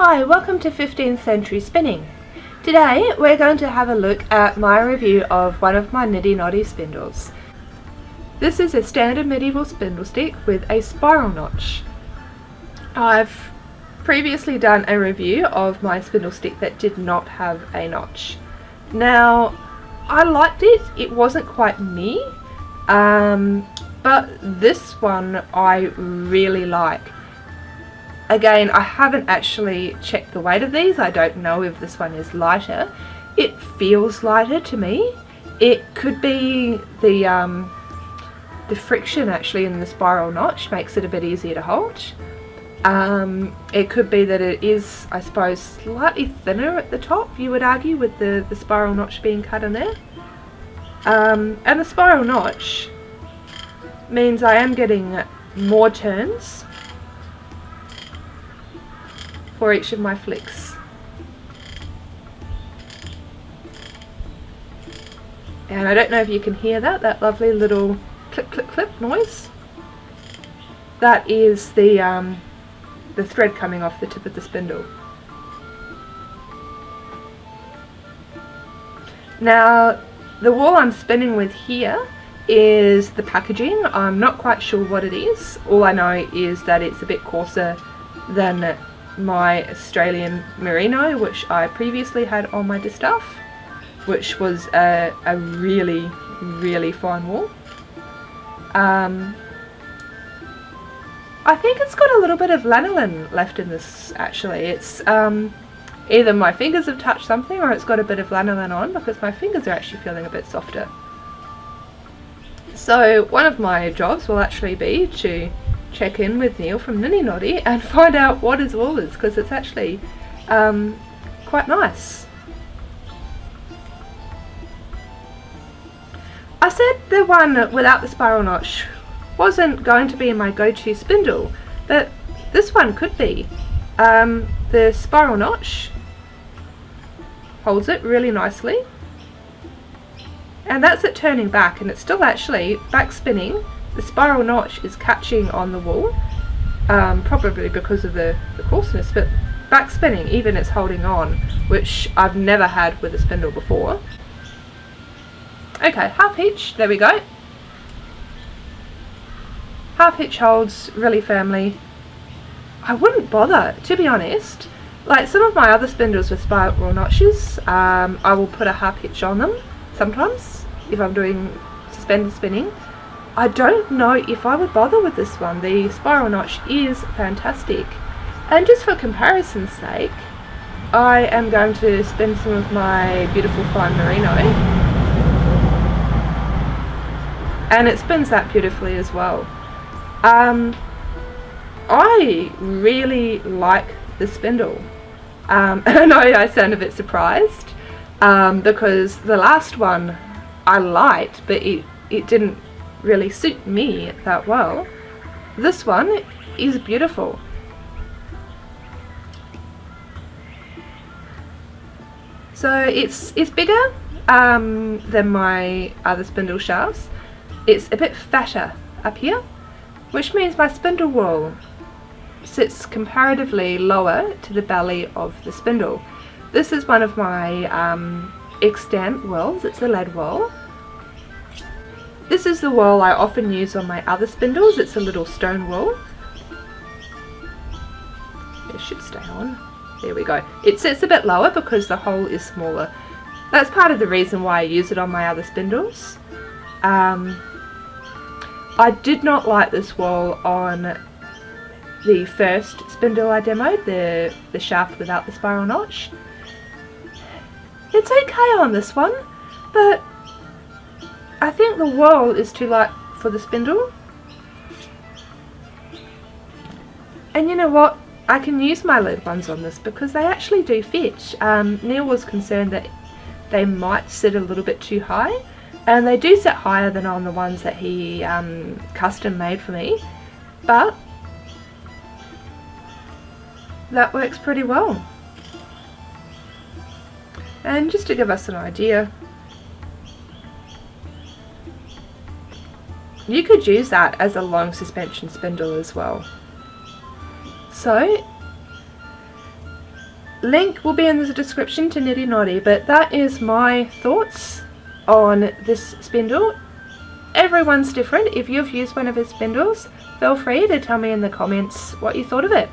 Hi, welcome to 15th Century Spinning. Today we're going to have a look at my review of one of my Niddy Noddy spindles. This is a standard medieval spindle stick with a spiral notch. I've previously done a review of my spindle stick that did not have a notch. Now, I liked it, it wasn't quite me, but this one I really like. Again, I haven't actually checked the weight of these. I don't know if this one is lighter. It feels lighter to me. It could be the friction actually in the spiral notch makes it a bit easier to hold. It could be that it is, I suppose, slightly thinner at the top, you would argue, with the spiral notch being cut in there. And the spiral notch means I am getting more turns for each of my flicks. And I don't know if you can hear that lovely little clip clip clip noise. That is the thread coming off the tip of the spindle. Now, the wool I'm spinning with here is the packaging. I'm not quite sure what it is. All I know is that it's a bit coarser than my Australian merino, which I previously had on my distaff, which was a really fine wool. I think it's got a little bit of lanolin left in this actually. It's either my fingers have touched something or it's got a bit of lanolin on, because my fingers are actually feeling a bit softer. So one of my jobs will actually be to check in with Neil from Niddy Noddy and find out what his wool is, because it's actually quite nice. I said the one without the spiral notch wasn't going to be my go-to spindle, but this one could be. The spiral notch holds it really nicely, and that's it turning back, and it's still actually back spinning. The spiral notch is catching on the wool, probably because of the coarseness, but back spinning, even it's holding on, which I've never had with a spindle before. Okay, half hitch, there we go. Half hitch holds really firmly. I wouldn't bother, to be honest. Like some of my other spindles with spiral notches, I will put a half hitch on them sometimes if I'm doing suspended spinning. I don't know if I would bother with this one. The spiral notch is fantastic. And just for comparison's sake, I am going to spin some of my beautiful fine merino. And it spins that beautifully as well. I really like the spindle. And I know I sound a bit surprised, because the last one I liked, but it didn't really suit me that well. This one is beautiful. So it's bigger than my other spindle shafts. It's a bit fatter up here, which means my spindle wool sits comparatively lower to the belly of the spindle. This is one of my extant wools. It's a lead wool. This is the wool I often use on my other spindles. It's a little stone wool. It should stay on. There we go. It sits a bit lower because the hole is smaller. That's part of the reason why I use it on my other spindles. I did not like this wool on the first spindle I demoed, the shaft without the spiral notch. It's okay on this one, but I think the wool is too light for the spindle. And you know what? I can use my lead ones on this because they actually do fit. Neil was concerned that they might sit a little bit too high, and they do sit higher than on the ones that he custom made for me, but that works pretty well. And just to give us an idea, you could use that as a long suspension spindle as well. So Link will be in the description to Niddy Noddy, but that is my thoughts on this spindle. Everyone's different. If you've used one of his spindles, feel free to tell me in the comments what you thought of it.